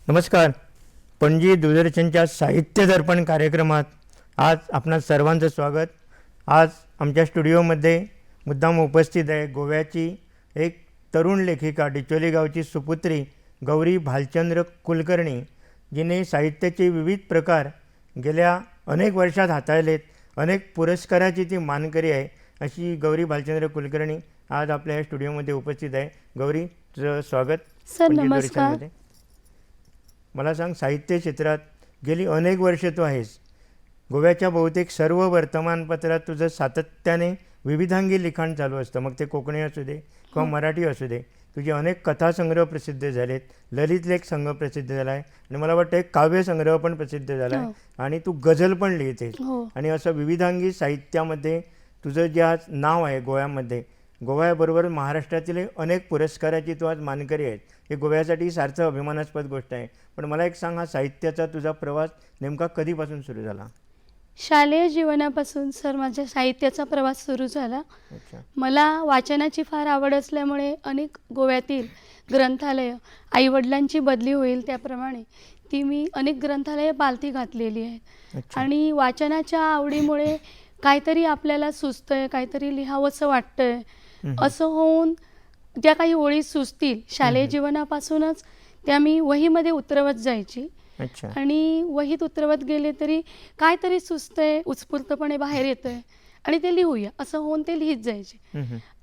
नमस्कार. पणजी दूरदर्शनच्या साहित्य दर्पण कार्यक्रमात आज आपणा सर्वांचं स्वागत. आज आमच्या स्टुडिओमध्ये मुद्दाम उपस्थित आहे गोव्याची एक तरुण लेखिका, डिचोली गावची सुपुत्री गौरी भालचंद्र कुलकर्णी, जिने साहित्याचे विविध प्रकार गेल्या अनेक वर्षात हाताळलेत. अनेक पुरस्काराची ती मानकरी आहे. अशी गौरी भालचंद्र कुलकर्णी आज आपल्या या स्टुडिओमध्ये उपस्थित आहे. गौरी, तुझं स्वागत. सर नमस्कार. मला सांग, साहित्य क्षेत्रात गेली अनेक वर्ष तू आहेस. गोव्याच्या बहुतेक सर्व वर्तमानपत्रात तुझं सातत्याने विविधांगी लिखाण चालू असतं. मग ते कोकणी असू दे किंवा मराठी असू दे. तुझे अनेक कथासंग्रह प्रसिद्ध झालेत, ललित लेख संग्रह प्रसिद्ध झाला आहे आणि मला वाटतं एक काव्यसंग्रह पण प्रसिद्ध झाला आहे. आणि तू गझल पण लिहितेस. आणि असं विविधांगी साहित्यामध्ये तुझं जे आज नाव आहे गोव्यामध्ये, गोव्याबरोबर महाराष्ट्रातील अनेक पुरस्काराची तू आज मानकरी आहेस. हे गोव्यासाठी सारखं अभिमानास्पद गोष्ट आहे. पण मला एक सांग, हा साहित्याचा तुझा प्रवास नेमका कधीपासून सुरू झाला? शालेय जीवनापासून सर माझ्या साहित्याचा प्रवास सुरू झाला. मला वाचनाची फार आवड असल्यामुळे अनेक गोव्यातील ग्रंथालय, आईवडिलांची बदली होईल त्याप्रमाणे ती मी अनेक ग्रंथालये पालथी घातलेली आहेत. आणि वाचनाच्या आवडीमुळे काहीतरी आपल्याला सुचतंय, काहीतरी लिहावंसं वाटतंय, असं होऊन ज्या काही ओळी सुचतील शालेय जीवनापासूनच त्या मी वहीमध्ये उतरवत जायची. आणि वहीत उतरवत गेले तरी काहीतरी सुचतंय, उत्स्फूर्तपणे बाहेर येतंय आणि ते लिहूया असं होऊन ते लिहित जायचे.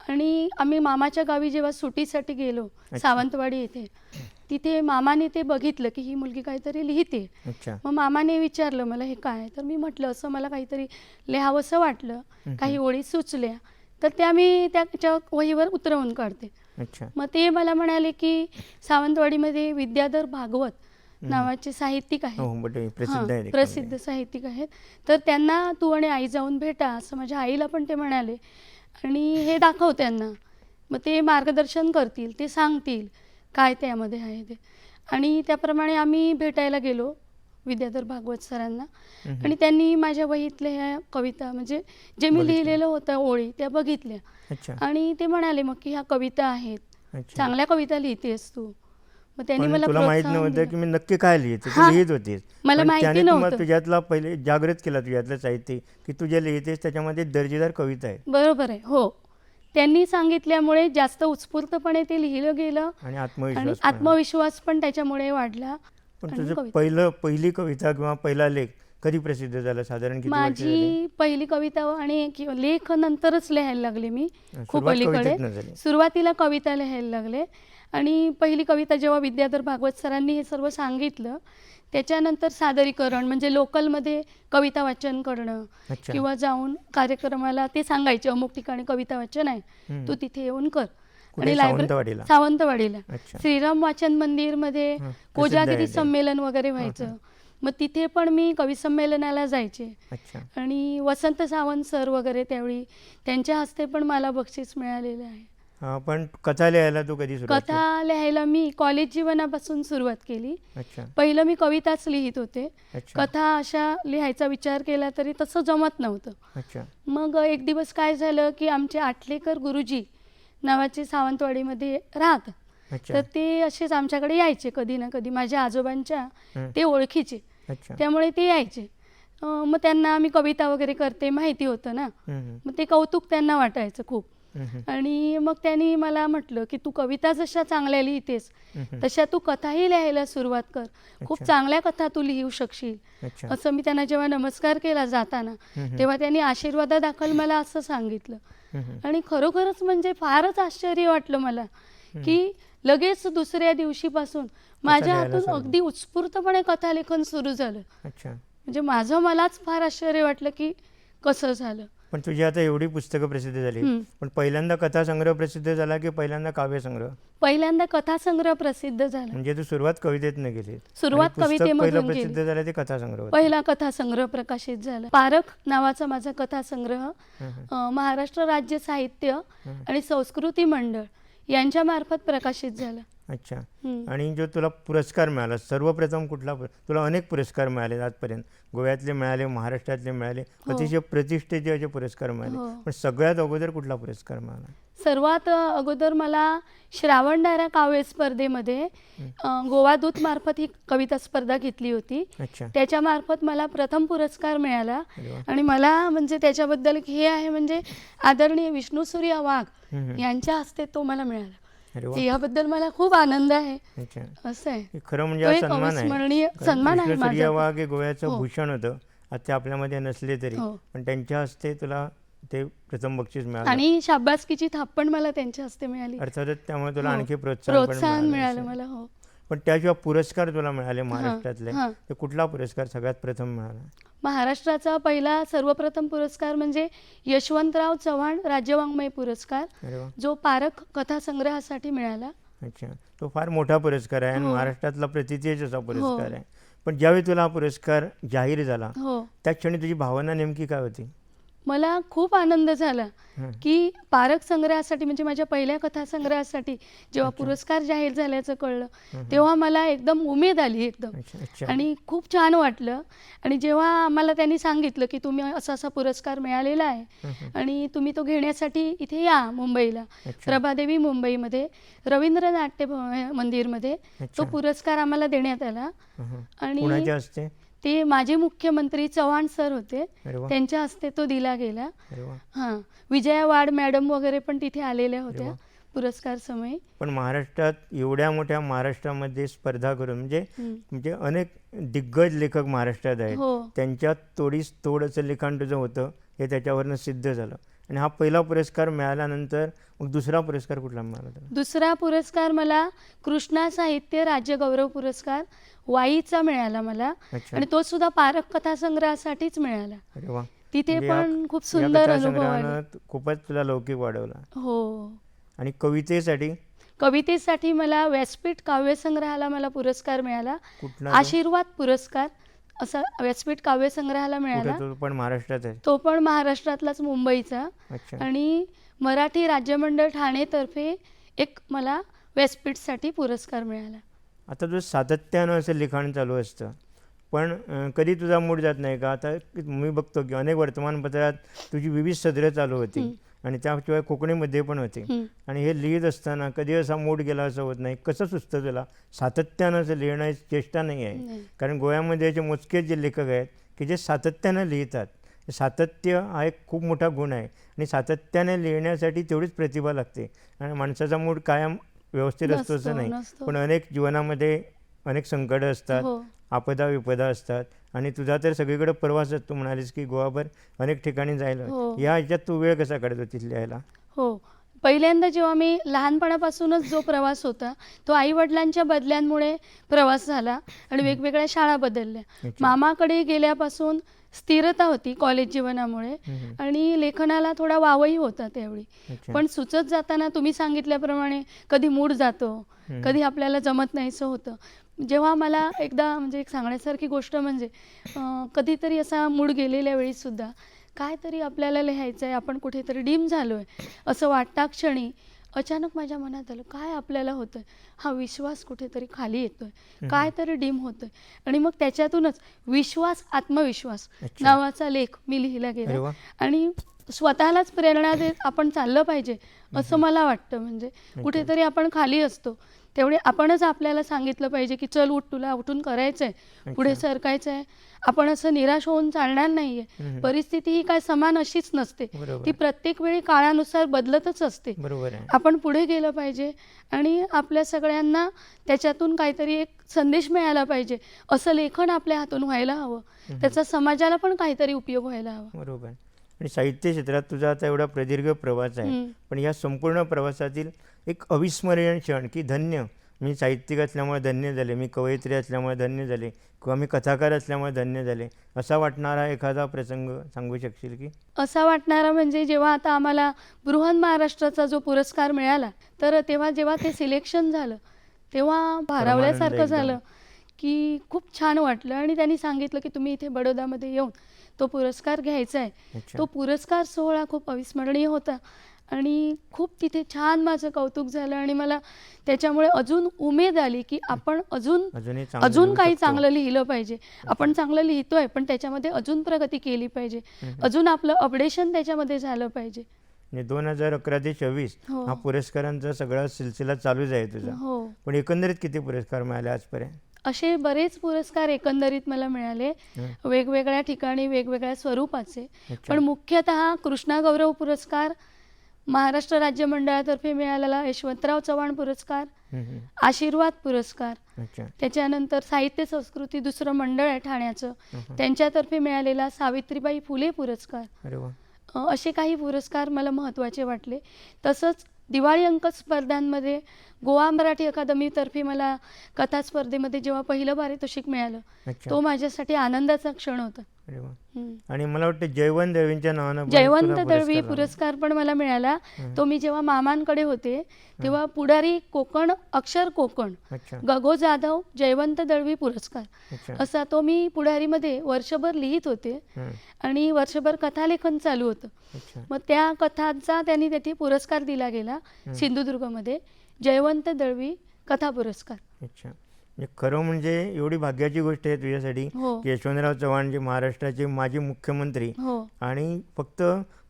आणि आम्ही मामाच्या गावी जेव्हा सुट्टीसाठी गेलो सावंतवाडी येथे, तिथे मामाने ते बघितलं की ही मुलगी काहीतरी लिहिते. मग मामाने विचारलं मला हे काय, तर मी म्हटलं असं मला काहीतरी लिहावंसं वाटलं, काही ओळी सुचल्या तर त्या मी त्याच्या वहीवर उतरवून काढते. मग ते मला म्हणाले की सावंतवाडीमध्ये विद्याधर भागवत नावाचे साहित्यिक आहेत, प्रसिद्ध साहित्यिक आहेत, तर त्यांना तू आणि आई जाऊन भेटा असं माझ्या आईला पण ते म्हणाले. आणि हे दाखव त्यांना, मग ते मार्गदर्शन करतील, ते सांगतील काय त्यामध्ये आहे ते. आणि त्याप्रमाणे आम्ही भेटायला गेलो विद्याधर भागवत सरांना. आणि त्यांनी माझ्या वहीतल्या ह्या कविता, म्हणजे जे मी लिहिलेलं होतं ओळी, त्या बघितल्या. आणि ते म्हणाले मग की ह्या कविता आहेत, चांगल्या कविता लिहितेस तू. मग त्यांनी मला तुला माहित नव्हतं की मी नक्की काय लिहिते, तू लिहित होतीस. मला माहिती नव्हतं. तुझ्यातला पहिले जागृत केला तुझ्यातलं साहित्य की तुझ्या लिहितेस त्याच्यामध्ये दर्जेदार कविता आहे. बरोबर आहे. हो, त्यांनी सांगितल्यामुळे जास्त उत्स्फूर्तपणे ते लिहिलं गेलं आणि आत्मविश्वास पण त्याच्यामुळे वाढला. पण तुझं पहिली कविता किंवा पहिला लेख कधी प्रसिद्ध झाला, साधारण किती वर्ष झाली? माझी पहिली कविता आणि लेख नंतरच लिहायला लागले मी. खूप अलीकडे सुरुवातीला कविता लिहायला लागले. आणि पहिली कविता जेव्हा विद्याधर भागवत सरांनी हे सर्व सांगितलं, त्याच्यानंतर सादरीकरण म्हणजे लोकलमध्ये कविता वाचन करणं किंवा जाऊन कार्यक्रमाला ते सांगायचे अमुक ठिकाणी कविता वाचन आहे, तू तिथे येऊन कर. आणि सावंतवाडीला श्रीराम वाचन मंदिरमध्ये कोजागिरी संमेलन वगैरे व्हायचं, मग तिथे पण मी कवी संमेलनाला जायचे. आणि वसंत सावंत सर वगैरे त्यावेळी त्यांच्या हस्ते पण मला बक्षीस मिळालेलं आहे. पण कथा लिहायला तू कधी सुरुवात केली? कथा लिहायला मी कॉलेज जीवनापासून सुरुवात केली. पहिलं मी कविताच लिहित होते, कथा अशा लिहायचा विचार केला तरी तसं जमत नव्हतं. मग एक दिवस काय झालं की आमचे आटलेकर गुरुजी नावाचे सावंतवाडीमध्ये राहतात, तर ते असेच आमच्याकडे यायचे कधी ना कधी, माझ्या आजोबांच्या ते ओळखीचे, त्यामुळे ते यायचे. मग त्यांना मी कविता वगैरे करते माहिती होतं ना, मग ते कौतुक त्यांना वाटायचं खूप. आणि मग त्यांनी मला म्हटलं की तू कविता जशा चांगल्या लिहितेस तशा तू कथाही लिहायला सुरुवात कर, खूप चांगल्या कथा तू लिहू शकशील. असं मी त्यांना जेव्हा नमस्कार केला जाताना, तेव्हा त्यांनी आशीर्वादादाखल मला असं सांगितलं. आणि खरोखरच म्हणजे फारच आश्चर्य वाटलं मला की लगेच दुसऱ्या दिवशीपासून माझ्या हातून अगदी उत्स्फूर्तपणे कथालेखन सुरू झालं. म्हणजे मलाच फार आश्चर्य वाटलं की कसं झालं. पण तुझी आता एवढी पुस्तकं प्रसिद्ध झाली, पण पहिल्यांदा कथासंग्रह प्रसिद्ध झाला की पहिल्यांदा काव्यसंग्रह? पहिल्यांदा कथासंग्रह प्रसिद्ध झाला. म्हणजे तू सुरुवात कवितेतनं केली? सुरुवात कवितेमधून प्रसिद्ध झाला ते कथासंग्रह? पहिला कथासंग्रह प्रकाशित झाला. पारख नावाचा माझा कथासंग्रह महाराष्ट्र राज्य साहित्य आणि संस्कृती मंडळ यांच्या मार्फत प्रकाशित झाला. अच्छा. आणि जो तुला पुरस्कार मिळाला सर्वप्रथम कुठला? तुला अनेक पुरस्कार मिळाले आजपर्यंत, गोव्यातले मिळाले, महाराष्ट्रातले मिळाले, अतिशय प्रतिष्ठेचे असे पुरस्कार मिळाले, पण सगळ्यात अगोदर कुठला पुरस्कार मिळाला? सर्वात अगोदर मला श्रावणदारा काव्य स्पर्धेमध्ये गोवा दूत मार्फत ही कविता स्पर्धा घेतली होती. अच्छा. त्याच्यामार्फत मला प्रथम पुरस्कार मिळाला. अरे वा. आणि मला म्हणजे त्याच्याबद्दल हे आहे म्हणजे आदरणीय विष्णुसूर्या वाघ यांच्या हस्ते तो मला मिळाला. अरे वा. याबद्दल मला खूप आनंद आहे. अच्छा. असं आहे. हे खरं म्हणजे तो हा एक सन्मान आहे. अविस्मरणीय सन्मान आहे विष्णुसूर्या माझा. वाघ हे गोव्याचं हो. भूषण होतं. आता ते आपल्यामध्ये नसले तरी हो. पण त्यांच्या हस्ते तुला ते प्रथम बक्षीस मिळालं. आणि शाबासकीची थाप पण मला त्यांच्या हस्ते मिळाली. अर्थातच त्यामुळे तुला हो. आणखी प्रोत्साहन प्रोत्साहन मिळालं असेल. मला. हो. पण त्याशिवाय पुरस्कार तुला मिळाले महाराष्ट्रातले, हां. तर कुठला पुरस्कार सगळ्यात प्रथम मिळाला? महाराष्ट्राचा पहिला सर्वप्रथम पुरस्कार म्हणजे यशवंतराव चव्हाण राज्यवाङ्मय पुरस्कार, अरे वा. जो पारख कथासंग्रहासाठी मिळाला. अच्छा. तो फार मोठा पुरस्कार आहे आणि हो. महाराष्ट्रातला प्रतिथेच असा पुरस्कार आहे. पण ज्यावेळी तुला हा पुरस्कार जाहीर झाला हो. त्या क्षणी तुझी भावना नेमकी काय होती? मला खूप आनंद झाला हं. की पारख संग्रहासाठी म्हणजे माझ्या पहिल्या कथासंग्रहासाठी जेव्हा अच्छा. पुरस्कार जाहीर झाल्याचं कळलं हं. तेव्हा मला एकदम उमेद आली एकदम. अच्छा. अच्छा. आणि खूप छान वाटलं. आणि जेव्हा आम्हाला त्यांनी सांगितलं की तुम्ही असा असा पुरस्कार मिळालेला आहे हं. आणि तुम्ही तो घेण्यासाठी इथे या मुंबईला, अच्छा. प्रभादेवी मुंबईमध्ये रवींद्र नाट्य मंदिरमध्ये तो अच्छा. पुरस्कार आम्हाला देण्यात आला. हं. आणि कुणाच्या हस्ते? ते माजी मुख्यमंत्री चव्हाण सर होते, अरे वा. त्यांच्या हस्ते तो दिला गेला. अरे वा. हां. विजया वाड मॅडम वगैरे पण तिथे आलेल्या होत्या वा. पुरस्कार समयी. पण महाराष्ट्रात एवढ्या मोठ्या महाराष्ट्रामध्ये स्पर्धा करून म्हणजे अनेक दिग्गज लेखक महाराष्ट्रात आहेत. हो. त्यांच्यात तोडीस तोड असं लिखाण तुझं होतं हे त्याच्यावरनं सिद्ध झालं. आणि हा पहिला पुरस्कार मिळाल्यानंतर मग दुसरा पुरस्कार कुठला मिळाला तुला? दुसरा पुरस्कार मला कृष्णा साहित्य राज्य गौरव पुरस्कार वाईचा मिळाला मला. अच्छा. आणि तो सुद्धा पारख कथासंग्रहासाठीच मिळाला. अरे वा. तिथे म्हणजे पण खूप या सुंदर अनुभव आले. कथासंग्रहानं खूपच तुला लौकिक वाढवला. हो. आणि कवितेसाठी कवितेसाठी मला व्यासपीठ काव्यसंग्रहाला मला पुरस्कार मिळाला. कुठला तो? आशीर्वाद पुरस्कार असा व्यासपीठ काव्यसंग्रहाला कुठे मिळाला. तो पण महाराष्ट्रात आहे? तो पण महाराष्ट्रातलाच, मुंबईचा. अच्छा. आणि मराठी राज्यमंडळ ठाणेतर्फे एक मला व्यासपीठसाठी पुरस्कार मिळाला. आता तुझं सातत्यानं असं लिखाण चालू असतं पण कधी तुझा मूड जात नाही का? आता मी बघतो की अनेक वर्तमानपत्रात तुझी विविध सदरं चालू होती आणि त्याशिवाय कोकणीमध्ये पण होती. आणि हे लिहित असताना कधी असा मूड गेला असं होत नाही? कसं सुचतं तुला? सातत्यानं असं लिहिण्याची चेष्टा नाही आहे, कारण गोव्यामध्ये असे मोजकेच जे लेखक आहेत की जे सातत्यानं लिहितात. सातत्य हा एक खूप मोठा गुण आहे आणि सातत्याने लिहिण्यासाठी तेवढीच प्रतिभा लागते. आणि माणसाचा मूड कायम व्यवस्थित असतो असं नाही, पण अनेक जीवनामध्ये अनेक संकटं असतात, हो. आपदा विपदा असतात. आणि तुझा तर सगळीकडे प्रवास आहे, तू म्हणालीस की गोवाभर अनेक ठिकाणी जायला. हो. या ह्याच्यात तू वेळ कसा काढत होतीस लिहायला? हो. पहिल्यांदा जेव्हा मी लहानपणापासूनच जो प्रवास होता तो आईवडिलांच्या बदल्यांमुळे प्रवास झाला आणि वेगवेगळ्या शाळा बदलल्या. अच्छा. मामाकडे गेल्यापासून स्थिरता होती कॉलेज जीवनामुळे आणि लेखनाला थोडा वावही होता त्यावेळी. अच्छा. पण सुचत जाताना तुम्ही सांगितल्याप्रमाणे कधी मूड जातो, कधी आपल्याला जमत नाहीसं होतं. जेव्हा मला एकदा म्हणजे एक सांगण्यासारखी गोष्ट म्हणजे कधीतरी असा मूड गेलेल्या वेळीसुद्धा काय तरी आपल्याला लिहायचं आहे, आपण कुठेतरी डीम झालो आहे असं वाटता क्षणी अचानक माझ्या मनात आलं काय आपल्याला होतं आहे, हा विश्वास कुठेतरी खाली येतो आहे, काय तरी डीम होतं आहे. आणि मग त्याच्यातूनच विश्वास आत्मविश्वास नावाचा लेख मी लिहिला गेला. आणि स्वतःलाच प्रेरणा देत आपण चाललं पाहिजे असं मला वाटतं. म्हणजे कुठेतरी आपण खाली असतो तेवढे आपणच आपल्याला सांगितलं पाहिजे की चल उठ, तुला उठून करायचं आहे, पुढे सरकायचं आहे. आपण असं निराश होऊन चालणार नाही आहे. परिस्थिती ही काय समान अशीच नसते, ती प्रत्येक वेळी काळानुसार बदलतच असते. आपण पुढे गेलं पाहिजे आणि आपल्या सगळ्यांना त्याच्यातून काहीतरी एक संदेश मिळाला पाहिजे असं लेखन आपल्या हातून व्हायला हवं. त्याचा समाजाला पण काहीतरी उपयोग व्हायला हवा. बरोबर. आणि साहित्य क्षेत्रात तुझा आता एवढा प्रदीर्घ प्रवास आहे, पण या संपूर्ण प्रवासातील एक अविस्मरणीय क्षण की धन्य, मी साहित्यिक असल्यामुळे धन्य झाले, मी कवयित्री असल्यामुळे धन्य झाले, किंवा मी कथाकार असल्यामुळे धन्य झाले, असा वाटणारा एखादा प्रसंग सांगू शकशील की? असा वाटणारा म्हणजे जेव्हा आता आम्हाला बृहन महाराष्ट्राचा जो पुरस्कार मिळाला तर तेव्हा जेव्हा ते सिलेक्शन झालं तेव्हा भारावल्यासारखं झालं की खूप छान वाटलं. आणि त्यांनी सांगितलं की तुम्ही इथे बडोदामध्ये येऊन तो पुरस्कार घ्यायचा आहे. तो पुरस्कार सोहळा खूप अविस्मरणीय होता आणि खूप तिथे छान माझं कौतुक झालं आणि मला त्याच्यामुळे अजून उमेद आली की आपण अजून काही चांगलं लिहिलं पाहिजे. आपण चांगलं लिहितोय पण त्याच्यामध्ये अजून प्रगती केली पाहिजे, अजून आपलं अपडेशन त्याच्यामध्ये झालं पाहिजे. म्हणजे 2011 ते 2024 हो. हा पुरस्कारांचा सगळा सिलसिला चालूच आहे तुझा. हो. पण एकंदरीत किती पुरस्कार मिळाले आजपर्यंत? असे बरेच पुरस्कार एकंदरीत मला मिळाले, वेगवेगळ्या ठिकाणी वेगवेगळ्या स्वरूपाचे. पण मुख्यतः कृष्णा गौरव पुरस्कार, महाराष्ट्र राज्य मंडळातर्फे मिळालेला यशवंतराव चव्हाण पुरस्कार, आशीर्वाद पुरस्कार, अच्छा. त्याच्यानंतर साहित्य संस्कृती दुसरं मंडळ आहे ठाण्याचं, त्यांच्यातर्फे मिळालेला सावित्रीबाई फुले पुरस्कार. अरे वा. असे काही पुरस्कार मला महत्त्वाचे वाटले. तसंच दिवाळी अंक स्पर्धांमध्ये गोवा मराठी अकादमीतर्फे मला कथा स्पर्धेमध्ये जेव्हा पहिलं पारितोषिक मिळालं, अच्छा. तो माझ्यासाठी आनंदाचा क्षण होता. अरे वा. हम्म. आणि मला वाटतं जयवंत दळवींच्या नावानं पण जयवंत तुला दळवी पुरस्कार पुरस्कार पण मला मिळाला. तो मी जेव्हा मामांकडे होते तेव्हा पुढारी कोकण, अक्षर कोकण, आला. अच्छा. गगो जाधव जयवंत दळवी पुरस्कार अच्छा. असा तो मी पुढारीमध्ये वर्षभर लिहित होते हं. आणि वर्षभर कथालेखन चालू होतं. अच्छा. मग त्या कथांचा त्यांनी तेथे पुरस्कार दिला गेला सिंधुदुर्गमध्ये, जयवंत दळवी कथा पुरस्कार. अच्छा. म्हणजे खरं म्हणजे एवढी भाग्याची गोष्ट आहे तुझ्यासाठी हो. की यशवंतराव चव्हाण जे महाराष्ट्राचे माजी मुख्यमंत्री हो. आणि फक्त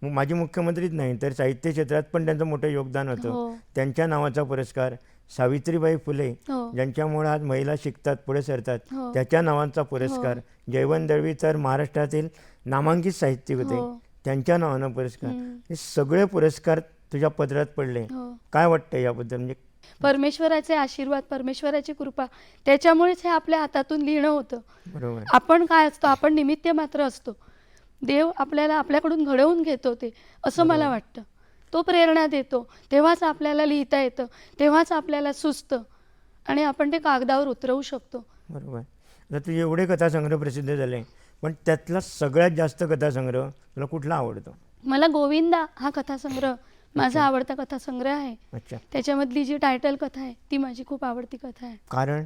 माजी मुख्यमंत्रीच नाही तर साहित्य क्षेत्रात पण त्यांचं मोठं योगदान होतं. हो. त्यांच्या नावाचा पुरस्कार, सावित्रीबाई फुले हो. ज्यांच्यामुळे आज महिला शिकतात, पुढे सरतात, हो. त्याच्या नावाचा पुरस्कार, जयवंत दळवी तर महाराष्ट्रातील नामांकित साहित्यिक होते, हो. त्यांच्या नावानं पुरस्कार. हे सगळे पुरस्कार तुझ्या पदरात पडले. हो. काय वाटतं याबद्दल? म्हणजे परमेश्वराचे आशीर्वाद, परमेश्वराची कृपा, त्याच्यामुळेच हे आपल्या हातातून लिहिणं होतं. बरोबर. आपण काय असतो, आपण निमित्त मात्र असतो. देव आपल्याला आपल्याकडून घडवून घेतो ते, असं मला वाटतं. तो प्रेरणा देतो, तेव्हाच आपल्याला लिहिता येतं, तेव्हाच आपल्याला सुचतं आणि आपण ते कागदावर उतरवू शकतो. बरोबर. आता तुझे एवढे कथासंग्रह प्रसिद्ध झाले, पण त्यातला सगळ्यात जास्त कथासंग्रह तुला कुठला आवडतो? मला गोविंदा हा कथासंग्रह माझा आवडता कथासंग्रह आहे. अच्छा. त्याच्यामधली जी टायटल कथा आहे ती माझी खूप आवडती कथा आहे. कारण?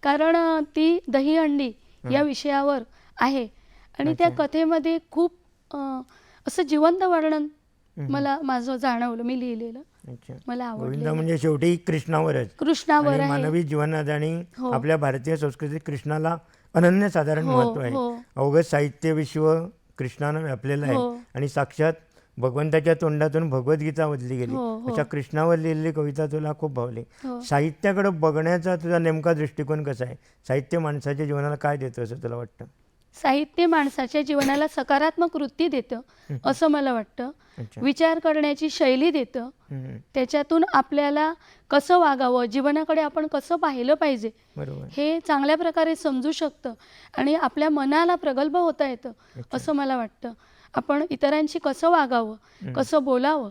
कारण ती दहीहंडी या विषयावर आहे आणि त्या कथेमध्ये खूप असं जिवंत वर्णन मला माझं जाणवलं, मी लिहिलेलं. अच्छा. मला आवडलं. गोविंदा म्हणजे शेवटी कृष्णावरच, कृष्णावर आणि आहे. मानवी जीवनात आणि हो. आपल्या भारतीय संस्कृतीत कृष्णाला अनन्यसाधारण हो, महत्त्व आहे. हो. अवघं साहित्य विश्व कृष्णानं व्यापलेलं आहे हो. आणि साक्षात भगवंताच्या तोंडातून भगवद्गीता वदली गेली. हो, हो. अशा कृष्णावर लिहिलेली कविता तुला खूप भावली. हो. साहित्याकडे बघण्याचा तुझा नेमका दृष्टिकोन कसा आहे? साहित्य माणसाच्या जीवनाला काय देतं असं तुला वाटतं? साहित्य माणसाच्या जीवनाला सकारात्मक वृत्ती देतं असं मला वाटतं. अच्छा. विचार करण्याची शैली देतं. हम्म. त्याच्यातून आपल्याला कसं वागावं, जीवनाकडे आपण कसं पाहिलं पाहिजे बरोबर. हे चांगल्या प्रकारे समजू शकतं आणि आपल्या मनाला प्रगल्भ होता येतं असं मला वाटतं. आपण इतरांशी कसं वागावं, कसं बोलावं,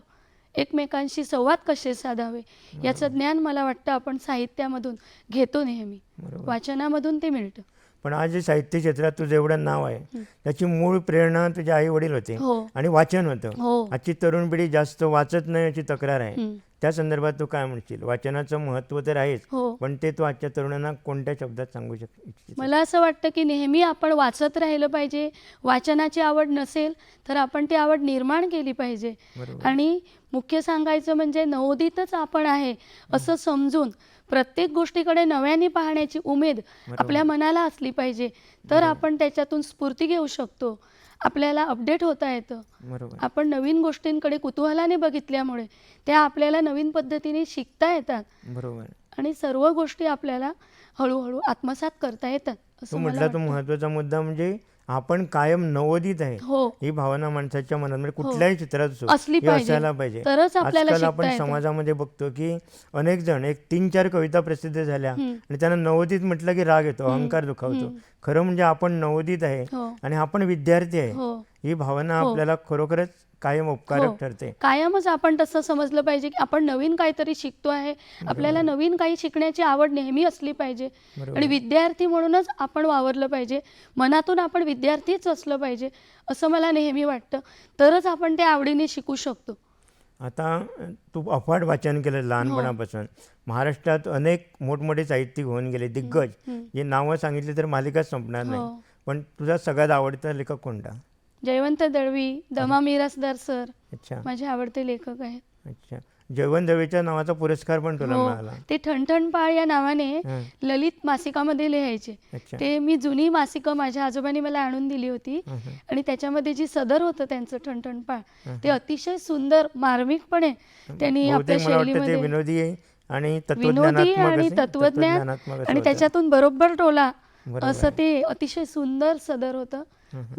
एकमेकांशी संवाद कसे साधावे याचं ज्ञान मला वाटतं आपण साहित्यामधून घेतो नेहमी. बरोबर. वाचनामधून ते मिळतं. पण आज जे साहित्य क्षेत्रात तुझं एवढं नाव आहे त्याची मूळ प्रेरणा तुझे आई वडील होते हो. आणि वाचन होतं. हो. आजची तरुण पिढी जास्त वाचत नाही याची तक्रार आहे. हं. त्या संदर्भात तू काय म्हणशील? वाचनाचं महत्त्व तर आहेच, हो. पण ते तू आजच्या तरुणांना कोणत्या शब्दात सांगू इच्छित? मला असं वाटतं की नेहमी आपण वाचत राहिलं पाहिजे. वाचनाची आवड नसेल तर आपण ती आवड निर्माण केली पाहिजे. बरोबर. आणि मुख्य सांगायचं म्हणजे नवोदितच आपण आहे असं समजून प्रत्येक गोष्टीकडे नव्याने पाहण्याची उमेद आपल्या मनाला असली पाहिजे. तर आपण त्याच्यातून स्फूर्ती घेऊ शकतो, आपल्याला अपडेट होता येतं. बरोबर. आपण नवीन गोष्टींकडे कुतूहलाने बघितल्यामुळे त्या आपल्याला नवीन पद्धतीने शिकता येतात बरोबर. आणि सर्व गोष्टी आपल्याला हळूहळू आत्मसात करता येतात तू असं मला म्हटला तो वाटतं. महत्त्वाचा मुद्दा म्हणजे आपण कायम नवोदित आहे हो. ही भावना माणसाच्या मनात म्हणजे कुठल्याही चित्रात असो असली ही पाहिजे. असायला पाहिजे. तरच आपल्याला आजकाल शिकता आपण येतं. समाजामध्ये बघतो की अनेक जण एक 3-4 कविता प्रसिद्ध झाल्या आणि त्यांना नवोदित म्हटलं की राग येतो, अहंकार दुखावतो. खरं म्हणजे आपण नवोदित आहे हो. आणि आपण विद्यार्थी आहे हो. ही भावना आपल्याला खरोखरच कायम उपकारक हो. ठरते. कायमच आपण तसं समजलं पाहिजे की आपण नवीन काहीतरी शिकतो आहे, आपल्याला नवीन काही शिकण्याची आवड नेहमी असली पाहिजे आणि विद्यार्थी म्हणूनच आपण वावरलं पाहिजे. मनातून आपण विद्यार्थीच असलं पाहिजे असं मला नेहमी वाटतं. तरच आपण त्या आवडीने शिकू शकतो. आता तू अफाट वाचन केलं लहानपणापासून. महाराष्ट्रात अनेक मोठमोठे साहित्यिक होऊन गेले, दिग्गज, जे नावं सांगितली तर मालिकाच संपणार नाही. पण तुझा सगळ्यात आवडता लेखक कोणता? जयवंत दळवी, दमा मिरासदार सर अच्छा. माझे आवडते लेखक आहेत. अच्छा. जयवंत दवेच्या नावाचा पुरस्कार पण तुला हो, मिळाला. ते ठणठणपाळ या नावाने हं. ललित मासिकामध्ये लिहायचे. अच्छा. ते मी जुनी मासिकं माझ्या आजोबांनी मला आणून दिली होती हं, हं. आणि त्याच्यामध्ये जी सदर होतं त्यांचं ठणठणपाळ ते अतिशय सुंदर मार्मिकपणे त्यांनी आपल्या बहुतेक मला वाटतं ते शैलीमध्ये विनोदी आणि विनोदी तत्वज्ञानात्मक आणि असे- तत्वज्ञान तत्वज्ञानात्मक असं आणि होतं. त्याच्यातून बरोबर टोला बरोबर असं आहे. ते अतिशय सुंदर सदर होतं.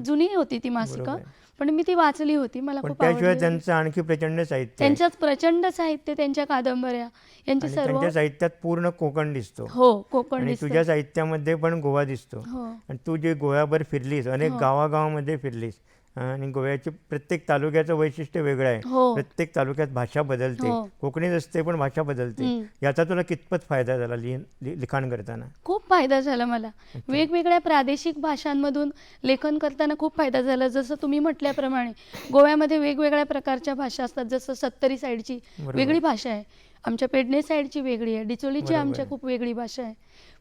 जुनी होती ती मासिकं, बरोबर आहे. पण मी ती वाचली होती, मला पण खूप त्याशिवाय आवडली. त्यांचं आणखी प्रचंड साहित्य आहे. त्यांच्यात प्रचंड साहित्य, त्यांच्या कादंबऱ्या यांची आणि सर्व त्यांच्या साहित्यात पूर्ण कोकण दिसतो. हो कोकण आणि दिसतं. तुझ्या साहित्यामध्ये पण गोवा दिसतो. हो आणि तू जे गोव्याभर फिरलीस, अनेक हो. गावागावामध्ये फिरलीस, आणि गोव्याचे प्रत्येक तालुक्याचं वैशिष्ट्य वेगळं आहे. हो प्रत्येक तालुक्यात भाषा बदलते, हो. कोकणीच असते पण भाषा बदलते. हं. याचा तुला कितपत फायदा झाला लिखाण करताना? खूप फायदा झाला मला. वेगवेगळ्या प्रादेशिक भाषांमधून लेखन करताना खूप फायदा झाला. जसं तुम्ही म्हटल्याप्रमाणे गोव्यामध्ये वेगवेगळ्या प्रकारच्या भाषा असतात. जसं सत्तरी साईडची बरोबर. वेगळी भाषा आहे, आमच्या पेडणे साईडची वेगळी आहे, डिचोलीची बरोबर आमच्या आहे. खूप वेगळी भाषा आहे,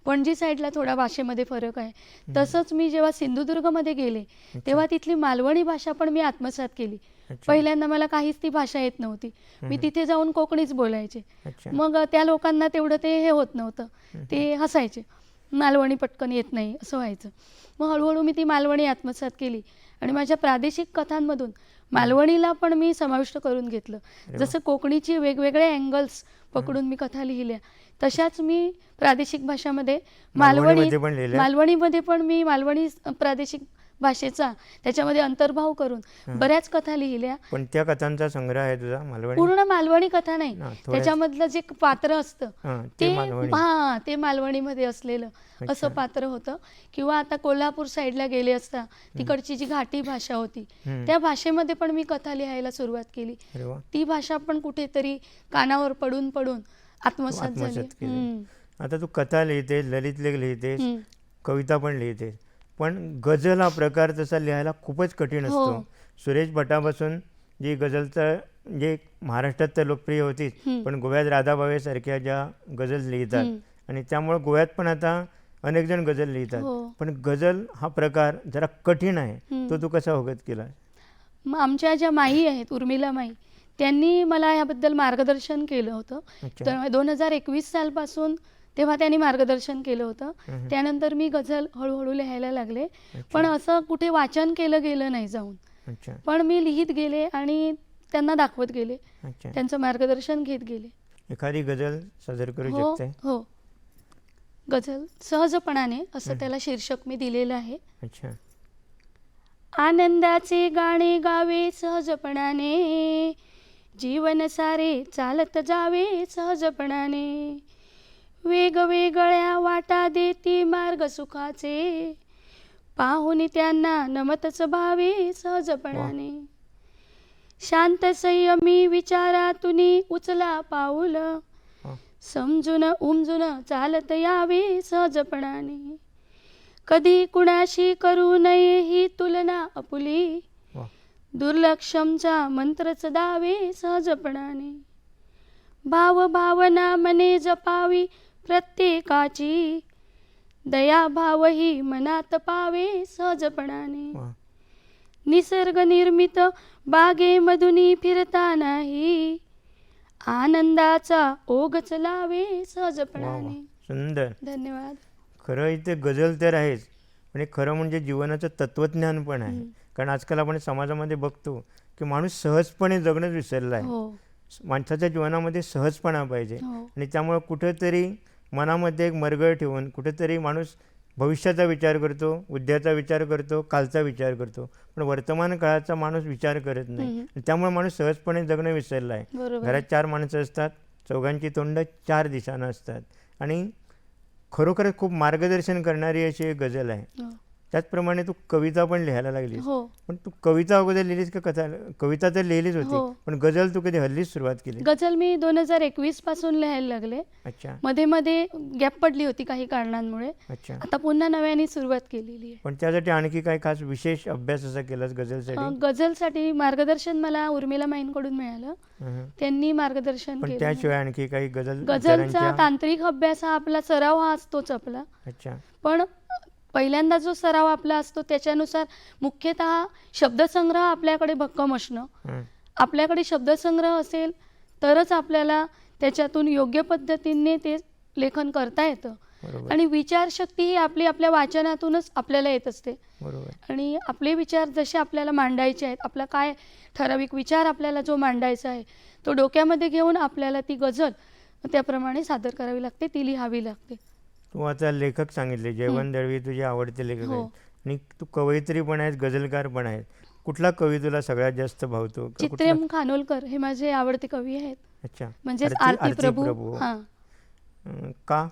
पणजी साईडला थोडा भाषेमध्ये फरक आहे. तसंच मी जेव्हा सिंधुदुर्गमध्ये गेले तेव्हा तिथली मालवणी भाषा पण मी आत्मसात केली. अच्छा. पहिल्यांदा मला काहीच ती भाषा येत नव्हती, मी तिथे जाऊन कोकणीच बोलायचे. अच्छा. मग त्या लोकांना तेवढं ते हे होत नव्हतं, ते हसायचे, मालवणी पटकन येत नाही असं व्हायचं. मग हळूहळू मी ती मालवणी आत्मसात केली आणि माझ्या प्रादेशिक कथांमधून मालवणीला पण मी समाविष्ट करून घेतलं. जसं कोकणीची वेगवेगळे अँगल्स पकडून मी कथा लिहिल्या, तशाच मी प्रादेशिक भाषामध्ये मालवणीमध्ये पण लिहिल्या? मालवणीमध्ये पण मी मालवणी प्रादेशिक भाषेचा त्याच्यामध्ये अंतर्भाव करून बऱ्याच कथा लिहिल्या. पण त्या कथांचा संग्रह आहे तुझा मालवणी? पूर्ण मालवणी कथा नाही, हा, थोड्याच. त्याच्यामधलं जे पात्र असतं हां, ते मालवणी. हा ते मालवणीमध्ये असलेलं असं पात्र होतं. किंवा आता कोल्हापूर साईडला गेले असता तिकडची जी घाटी भाषा होती त्या भाषेमध्ये पण मी कथा लिहायला सुरुवात केली. अरे वा. ती भाषा पण कुठेतरी कानावर पडून पडून आत्मसात झाली. आत्मसात केली. आता तू कथा लिहितेस, ललित लेख लिहितेस, कविता पण लिहितेस, पण गझल हा प्रकार तसा लिहायला खूपच कठीण असतो. हो. सुरेश भटापासून जी गझलचं जे महाराष्ट्रात तर लोकप्रिय होतीच, पण गोव्यात राधा भावे सारख्या ज्या गझल लिहितात, आणि त्यामुळे गोव्यात पण आता अनेक जण गझल लिहितात. हो. पण गझल हा प्रकार जरा कठीण आहे, तो तू कसा अवगत केला? मग आमच्या ज्या माई आहेत, उर्मिला माई, त्यांनी मला याबद्दल मार्गदर्शन केलं होतं. अच्छा. तर 2021 सालपासून तेव्हा त्यांनी मार्गदर्शन केलं होतं. त्यानंतर मी गझल हळूहळू लिहायला लागले, पण असं कुठे वाचन केलं गेलं नाही जाऊन, अच्छा. पण मी लिहित गेले आणि त्यांना दाखवत गेले, अच्छा. त्यांचं मार्गदर्शन घेत गेले. एखादी गझल सादर करू हो शकते? हो, गझल सहजपणाने असं त्याला शीर्षक मी दिलेलं आहे. अच्छा. आनंदाचे गाणे गावे सहजपणाने, जीवन सारे चालत जावे सहजपणाने, वेगवेगळ्या वाटा देती मार्ग सुखाचे, पाहुनी त्यांना नमतच भावे सहजपणाने, शांत संयमी विचारातुनी उचला पाऊल, समजून उमजून चालत यावे सहजपणाने, कधी कुणाशी करू नये ही तुलना आपुली, वा. दुर्लक्षमचा मंत्रच दावे सहजपणाने, भाव भावना मने जपावी प्रत्येकाची, दया भाव ही मनात पावे सहजपणाने, वा. निसर्ग निर्मित बागेमधुनी फिरतानाही, आनंदाचा ओघच लावे सहजपणाने. सुंदर. धन्यवाद. खरं इथे गझल तर आहेच, पण हे खरं म्हणजे जीवनाचं तत्वज्ञान पण आहे. कारण आजकाल आपण समाजामध्ये बघतो की माणूस सहजपणे जगणंच विसरला आहे. हो माणसाच्या जीवनामध्ये सहजपणा पाहिजे, हो आणि त्यामुळे कुठेतरी मनामध्ये एक मरगळ ठेवून कुठेतरी माणूस भविष्याचा विचार करतो, उद्याचा विचार करतो, कालचा विचार करतो, पण वर्तमान काळाचा माणूस विचार करत नाही. आणि त्यामुळे माणूस सहजपणे जगणं विसरला आहे. बरोबर. घरात 4 माणसं असतात, चौघांची तोंड 4 दिशानं असतात, आणि खरोखरच खूप मार्गदर्शन करणारी अशी एक गझल आहे. हो. त्याचप्रमाणे तू कविता पण लिहायला लागलीस. हो पण तू कविता अगोदर लिहिलीस का कथा? कविता तर लिहिलीच होती, हो. पण गझल तू कधी हल्लीच सुरुवात केली? गझल मी 2021 पासून लिहायला लागले. अच्छा. मध्ये मध्ये गॅप पडली होती काही कारणांमुळे, अच्छा. आता पुन्हा नव्याने सुरुवात केलेली आहे. पण त्यासाठी आणखी काय खास विशेष अभ्यास असा केलास गझलसाठी? गझलसाठी मार्गदर्शन मला उर्मिला माईंकडून मिळालं, त्यांनी मार्गदर्शन पण केलं. त्याशिवाय आणखी काही गझलचा गझलच्या? तांत्रिक अभ्यास हा आपला सराव हा असतोच आपला, अच्छा. पण पहिल्यांदा जो सराव आपला असतो त्याच्यानुसार मुख्यतः शब्दसंग्रह आपल्याकडे भक्कम असणं, हं. आपल्याकडे शब्दसंग्रह असेल तरच आपल्याला त्याच्यातून योग्य पद्धतीने ते लेखन करता येतं. बरोबर. आणि विचारशक्ती ही आपली आपल्या वाचनातूनच आपल्याला येत असते. बरोबर. आणि आपले विचार जसे आपल्याला मांडायचे आहेत, आपला काय ठराविक विचार आपल्याला जो मांडायचा आहे तो डोक्यामध्ये घेऊन आपल्याला ती गझल त्याप्रमाणे सादर करावी लागते, ती लिहावी लागते. तू आता लेखक सांगितले, जयवंत दळवी तुझे आवडते लेखक हो. आहेत आणि तू कवयित्री पण आहेस, गझलकार पण आहेस. कुठला कवी तुला सगळ्यात जास्त भावतो? चित्रेम खानोलकर हे माझे आवडते कवी आहेत. अच्छा. म्हणजेच आरती प्रभू. हां. का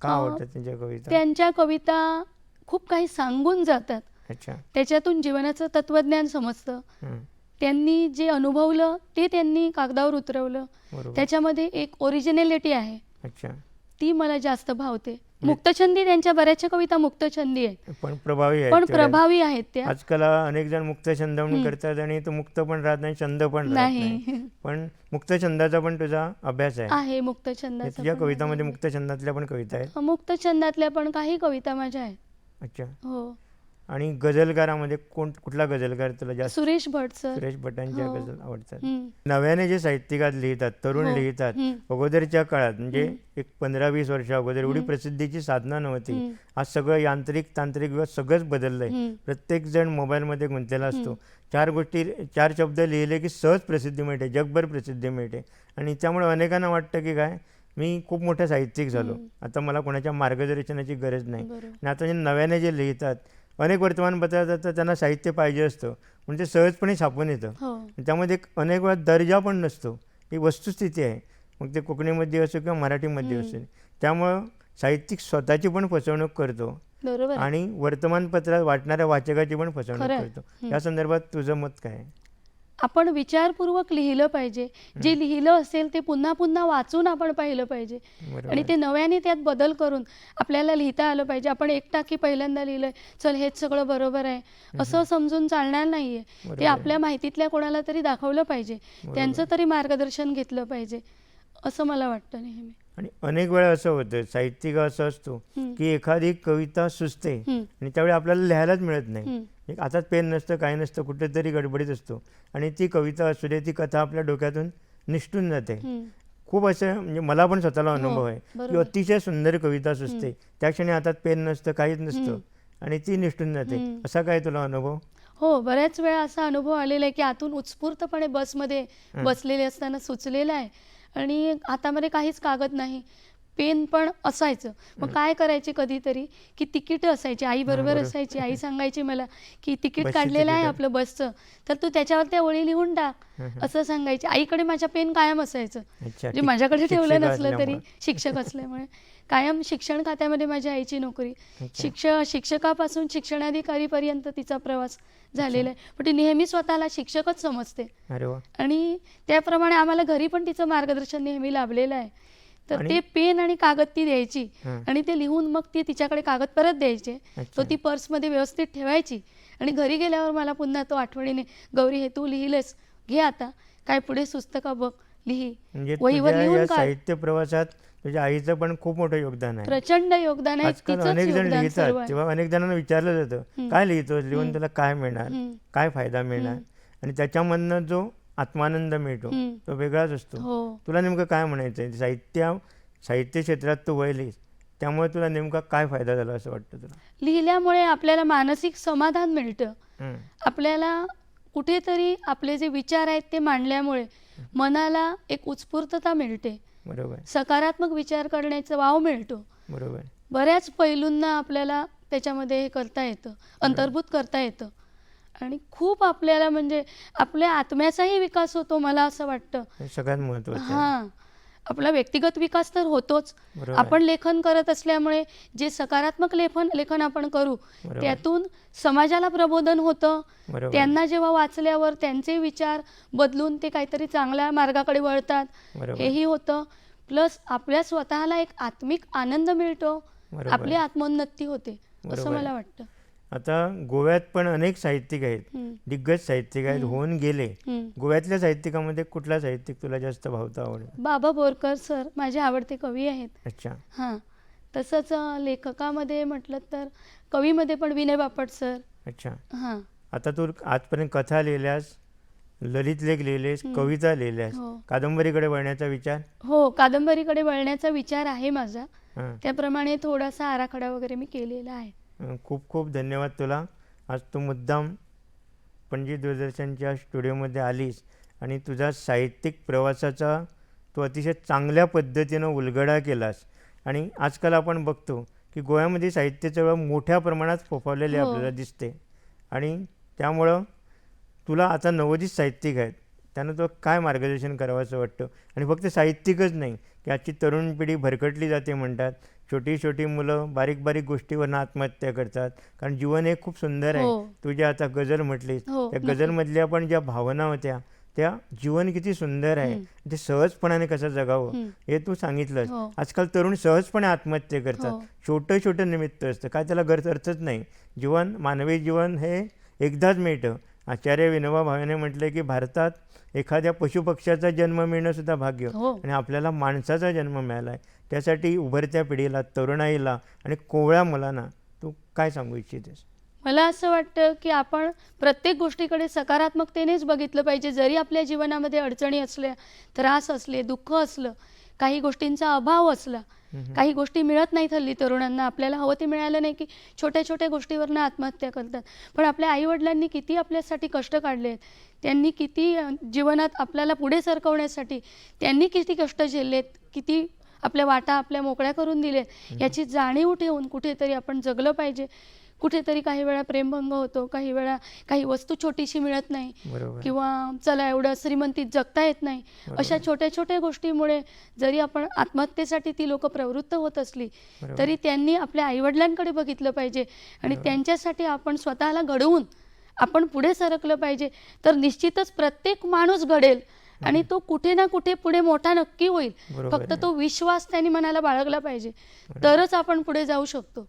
का आवडतात त्यांच्या कविता? त्यांच्या कविता खूप काही सांगून जातात. अच्छा. त्याच्यातून जीवनाचं तत्वज्ञान समजतं. हं. त्यांनी जे अनुभवलं ते त्यांनी कागदावर उतरवलं. बरोबर. त्याच्यामध्ये एक ओरिजिनॅलिटी आहे, अच्छा. ती मला जास्त भावते. मुक्तछंदी त्यांच्या बऱ्याचशा कविता मुक्तछंदी आहेत, पण प्रभावी आहेत पण त्या. प्रभावी आहेत त्या. आजकाल अनेक जण मुक्त छंद म्हणून करतात आणि तो मुक्त पण राहत नाही, छंद पण राहत नाही. नाही. पण मुक्त छंदाचा पण तुझा अभ्यास आहे. आहे मुक्तछंदाचा तुझ्या पण कवितामध्ये आहे. मुक्त छंदातल्या पण कविता आहेत? मुक्तछंदातल्या पण काही कविता माझ्या आहेत. अच्छा. हो. आणि गझलकारामध्ये कुठला गझलकार तुला जास्त? सुरेश भट सर. सुरेश भटांच्या हो. गझल आवडतात. हं. नव्याने जे साहित्यिकात लिहितात, तरुण हो. लिहितात, हं. अगोदरच्या काळात म्हणजे एक 15-20 वर्षा अगोदर एवढी प्रसिद्धीची साधना नव्हती. आज सगळं यांत्रिक तांत्रिक सगळंच बदललंय. प्रत्येक जण मोबाईलमध्ये गुंतलेला असतो. 4 शब्द लिहिले की सहज प्रसिद्धी मिळते, जगभर प्रसिद्धी मिळते. आणि त्यामुळे अनेकांना वाटतं की काय, मी खूप मोठा साहित्यिक झालो, आता मला कोणाच्या मार्गदर्शनाची गरज नाही. आणि आता जे नव्याने जे लिहितात, अनेक वर्तमानपत्रात आता त्यांना साहित्य पाहिजे असतं, म्हणजे सहजपणे छापून येतं. हो. त्यामध्ये अनेक वेळा दर्जा पण नसतो, ही वस्तुस्थिती आहे. मग ते कोकणीमध्ये असो किंवा मराठीमध्ये असेल. त्यामुळं साहित्यिक स्वतःची पण फसवणूक करतो बरोबर आहे. आणि वर्तमानपत्रात वाटणाऱ्या वाचकाची पण फसवणूक खरं आहे. करतो. या संदर्भात तुझं मत काय आहे? आपण विचारपूर्वक लिहिलं पाहिजे. जे लिहिलं असेल ते पुन्हा पुन्हा वाचून आपण पाहिलं पाहिजे. बरोबर आणि ते नव्याने त्यात बदल करून आपल्याला लिहिता आलं पाहिजे. आपण एकटाकी पहिल्यांदा लिहिलंय, चल हेच सगळं बरोबर आहे असं समजून चालणार नाहीये. ते आपल्या माहितीतल्या कोणाला तरी दाखवलं पाहिजे, त्यांचं तरी मार्गदर्शन घेतलं पाहिजे, असं मला वाटतं नेहमी. आणि अनेक वेळा असं होतं, साहित्यिक असं असतो की एखादी कविता सुचते आणि त्यावेळी आपल्याला लिहायलाच मिळत नाही. एक हातात पेन नसतं, काही नसतं, कुठेतरी गडबडीत असतो आणि ती कविता असू दे, ती कथा आपल्या डोक्यातून निसटून जाते. खूप असं म्हणजे मला पण स्वतःला अनुभव आहे की अतिशय सुंदर कविता सुचते, त्या क्षणी हातात पेन नसतं, काहीच नसतं आणि ती निसटून जाते. असा काय तुला अनुभव? हो, बऱ्याच वेळा असा अनुभव आलेला आहे की आतून उत्स्फूर्तपणे बसमध्ये बसलेले असताना सुचलेला आहे आणि हातामध्ये काहीच कागद नाही, पेन पण असायचं. मग काय करायचे कधीतरी की तिकीट असायची, आई बरोबर असायची. आई सांगायची मला की तिकीट काढलेलं आहे आपलं बसचं, तर तू त्याच्यावर त्या ओळी लिहून टाक असं सांगायची. आईकडे माझ्या पेन कायम असायचं, म्हणजे माझ्याकडे ठेवलं नसलं तरी. शिक्षक असल्यामुळे कायम शिक्षण खात्यामध्ये माझ्या आईची नोकरी. शिक्षकापासून शिक्षणाधिकारीपर्यंत तिचा प्रवास झालेला आहे. पण ती नेहमी स्वतःला शिक्षकच समजते. अरे वा. आणि त्याप्रमाणे आम्हाला घरी पण तिचं मार्गदर्शन नेहमी लाभलेलं आहे. तर ते पेन आणि कागद ती द्यायची आणि ते लिहून मग ती तिच्याकडे कागद परत द्यायचे. तो ती पर्समध्ये व्यवस्थित ठेवायची आणि घरी गेल्यावर मला पुन्हा तो आठवणीने, गौरी हे तू लिहिलंस, घे आता, काय पुढे सुचतं का बघ, लिही. म्हणजे वहीवर तुझ्या लिहून या काढ. साहित्य प्रवासात तुझ्या आईचं पण खूप मोठं योगदान आहे. प्रचंड योगदान आहे. आजकाल तिचंच अनेक जण योगदान सर्व लिहितात, आहे. तेव्हा अनेक जणांना विचारलं जातं, काय लिहितोस, लिहून तुला काय मिळणार, काय फायदा मिळणार, आणि त्याच्यामधनं जो आत्मानंद मिळतो तो वेगळाच असतो. हो. तुला नेमकं काय म्हणायचं आहे? साहित्य क्षेत्रात तू वळलीस, त्यामुळे तुला नेमका काय फायदा झाला असं वाटतं तुला? लिहिल्यामुळे आपल्याला मानसिक समाधान मिळतं. आपल्याला कुठेतरी आपले जे विचार आहेत ते मांडल्यामुळे मनाला एक उत्स्फूर्तता मिळते. बरोबर. सकारात्मक विचार करण्याचा वाव मिळतो. बरोबर. बऱ्याच पैलूंना आपल्याला त्याच्यामध्ये हे करता येतं, अंतर्भूत करता येतं आणि खूप आपल्याला म्हणजे आपल्या आत्म्याचाही विकास होतो, मला असं वाटतं. हे सगळ्यात महत्त्वाचं आहे. हां, आपला व्यक्तिगत विकास तर होतोच. बरोबर. आपण लेखन करत असल्यामुळे जे सकारात्मक लेखन आपण करू, त्यातून समाजाला प्रबोधन होतं. बरोबर. त्यांना जेव्हा वाचल्यावर त्यांचे विचार बदलून ते काहीतरी चांगल्या मार्गाकडे वळतात, बरोबर. हेही होतं. प्लस आपल्या स्वतःला एक आत्मिक आनंद मिळतो, बरोबर. आपली आत्मोन्नती होते, असं बरोबर. मला वाटतं. आता गोव्यात पण अनेक साहित्यिक आहेत, दिग्गज साहित्यिक आहेत, होऊन गेले. गोव्यातल्या साहित्यिकामध्ये कुठला साहित्यिक तुला जास्त भावता आवडेल? बाबा बोरकर सर माझे आवडते कवी आहेत. अच्छा. हां, तसंच लेखकामध्ये म्हटलं तर कवीमध्ये पण विनय बापट सर. अच्छा. हां. आता तू आजपर्यंत कथा लिहिल्यास, ललित लेख लिहिलेस, कविता लिहिल्यास, हो. कादंबरीकडे वळण्याचा विचार? हो, कादंबरीकडे वळण्याचा विचार आहे माझा. हां. त्याप्रमाणे थोडासा आराखडा वगैरे मी केलेला आहे. खूप खूप धन्यवाद तुला. आज तू मुद्दाम पणजी दूरदर्शनच्या स्टुडिओमध्ये आलीस आणि तुझा साहित्यिक प्रवासाचा तू अतिशय चांगल्या पद्धतीनं उलगडा केलास. आणि आजकाल आपण बघतो की गोव्यामध्ये साहित्य चळवळ मोठ्या प्रमाणात फोफावलेली हो. आपल्याला दिसते. आणि त्यामुळं तुला आता नवोदित साहित्यिक आहेत, त्यांना तो काय मार्गदर्शन करावंसं वाटतं? आणि फक्त साहित्यिकच नाही, की आजची तरुण पिढी भरकटली जाते म्हणतात. छोटी छोटी मुलं बारीक बारीक गोष्टीवरनं आत्महत्या करतात, कारण जीवन हे खूप सुंदर आहे. हो. तू जे आता गझल म्हटलीस, हो, त्या नक्की. गझलमधल्या पण ज्या भावना होत्या, त्या जीवन किती सुंदर आहे, ते सहजपणाने कसं जगावं हे तू सांगितलंस. हो. आजकाल तरुण सहजपणे आत्महत्या करतात. हो. छोटं छोटं निमित्त असतं, काय त्याला अर्थच नाही. जीवन, मानवी जीवन हे एकदाच मिळतं. आचार्य विनोबा भावेने म्हटलं की भारतात एखाद्या पशुपक्ष्याचा जन्म मिळणं सुद्धा भाग्य, हो. आणि आपल्याला माणसाचा जन्म मिळाला आहे. त्यासाठी उभरत्या पिढीला, तरुणाईला आणि कोवळ्या मुलांना तू काय सांगू इच्छितेस? मला असं वाटतं की आपण प्रत्येक गोष्टीकडे सकारात्मकतेनेच बघितलं पाहिजे. जरी आपल्या जीवनामध्ये अडचणी असल्या, त्रास असले, दुःख असलं, काही गोष्टींचा अभाव असला, काही गोष्टी मिळत नाहीत हल्ली तरुणांना, आपल्याला हवं ते मिळालं नाही की छोट्या छोट्या गोष्टीवरनं आत्महत्या करतात. पण आपल्या आईवडिलांनी किती आपल्यासाठी कष्ट काढले आहेत, त्यांनी किती जीवनात आपल्याला पुढे सरकवण्यासाठी त्यांनी किती कष्ट झेललेत, किती आपल्या वाटा आपल्या मोकळ्या करून दिलेत, याची जाणीव ठेवून कुठेतरी आपण जगलं पाहिजे. कुठेतरी काही वेळा प्रेमभंग होतो, काही वेळा काही वस्तू छोटीशी मिळत नाही, बरोबर. किंवा चला एवढं श्रीमंतीत जगता येत नाही, अशा छोट्या छोट्या गोष्टीमुळे जरी आपण आत्महत्येसाठी ती लोक प्रवृत्त होत असली तरी त्यांनी आपल्या आईवडिलांकडे बघितलं पाहिजे आणि त्यांच्यासाठी आपण स्वतःला घडवून आपण पुढे सरकलं पाहिजे. तर निश्चितच प्रत्येक माणूस घडेल आणि तो कुठे ना कुठे पुढे मोठा नक्की होईल. बरोबर फक्त आहे. तो विश्वास त्यांनी मनाला बाळगला पाहिजे, तरच आपण पुढे जाऊ शकतो.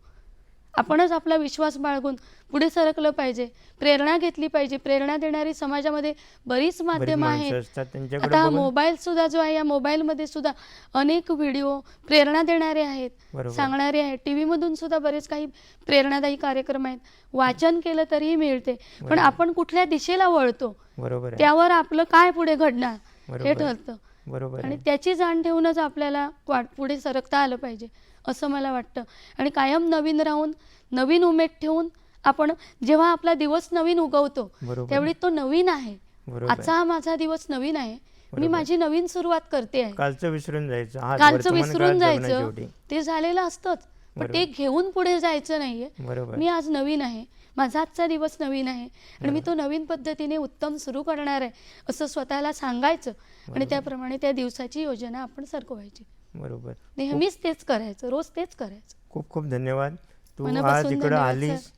आपणच आपला विश्वास बाळगून पुढे सरकलं पाहिजे, प्रेरणा घेतली पाहिजे. प्रेरणा देणारी समाजामध्ये बरीच माध्यमं माणसं आहेत. असतात, त्यांच्याकडे आता हा बघून- मोबाईल सुद्धा जो आहे, या मोबाईलमध्ये सुद्धा अनेक व्हिडिओ प्रेरणा देणारे आहेत, बरोबर. सांगणारे आहेत. टी व्हीमधून सुद्धा बरेच काही प्रेरणादायी कार्यक्रम आहेत. वाचन केलं तरीही मिळते, पण आपण कुठल्या दिशेला वळतो बरोबर आहे. त्यावर आपलं काय पुढे घडणार हे बरोबर. ठरतं. बरोबर आणि आहे. त्याची जाण ठेवूनच आपल्याला पुढे सरकता आलं पाहिजे असं मला वाटतं. आणि कायम नवीन राहून, नवीन उमेद ठेवून आपण जेव्हा आपला दिवस नवीन उगवतो बरोबर. त्यावेळी तो नवीन आहे. बरोबर. आजचा हा माझा दिवस नवीन आहे, मी बरोबर. माझी नवीन सुरुवात करते आहे. कालचं विसरून जायचं, आज कालचं वर्तमान विसरून काळात जगणं जायचं शेवटी. ते झालेलं असतंच, पण बरोबर. ते घेऊन पुढे जायचं नाहीये. बरोबर. मी आज नवीन आहे, माझा आजचा दिवस नवीन आहे आणि मी तो नवीन पद्धतीने उत्तम सुरू करणार आहे असं स्वतःला सांगायचं आणि त्याप्रमाणे त्या दिवसाची योजना आपण सरकवायची. बरोबर. नेहमीच तेच करायचं, रोज तेच करायचं. खूप खूप धन्यवाद. तू आज मनापासून इकडं धन्यवाद, आलीस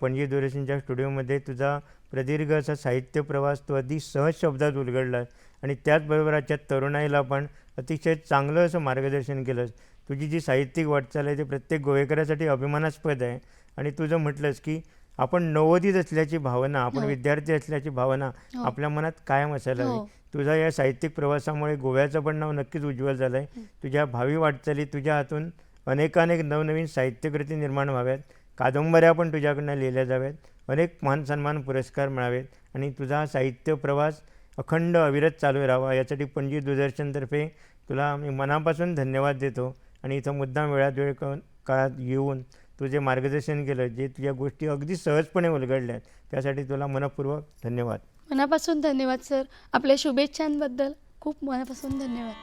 पणजी दूरदर्शनच्या स्टुडिओमध्ये. तुझा प्रदीर्घ असा साहित्य प्रवास तू अगदी सहज शब्दात उलगडलास आणि त्याचबरोबर आजच्या तरुणाईला पण अतिशय चांगलं असं मार्गदर्शन केलंस. तुझी जी साहित्यिक वाटचाल आहे ते प्रत्येक गोवेकरासाठी अभिमानास्पद आहे. आणि तुझं म्हटलंस की आपण नवोदित असल्याची भावना, आपण विद्यार्थी असल्याची भावना आपल्या मनात कायम असायला हवी. तुझा या साहित्यिक प्रवासामुळे गोव्याचं पण नाव नक्कीच उज्ज्वल झालं आहे. तुझ्या भावी वाटचाली तुझ्या हातून अनेकानेक नवनवीन साहित्यकृती निर्माण व्हाव्यात, कादंबऱ्या पण तुझ्याकडनं लिहिल्या जाव्यात, अनेक मान सन्मान पुरस्कार मिळावेत आणि तुझा हा साहित्य प्रवास अखंड अविरत चालू राहावा यासाठी पणजी दूरदर्शनतर्फे तुला मी मनापासून धन्यवाद देतो. आणि इथं मुद्दाम वेळात वेळ काळात येऊन तू जे मार्गदर्शन केलं, जे तुझ्या गोष्टी अगदी सहजपणे उलगडल्यात, त्यासाठी तुला मनपूर्वक धन्यवाद. मनापासून धन्यवाद सर. आपल्या शुभेच्छांबद्दल खूप मनापासून धन्यवाद.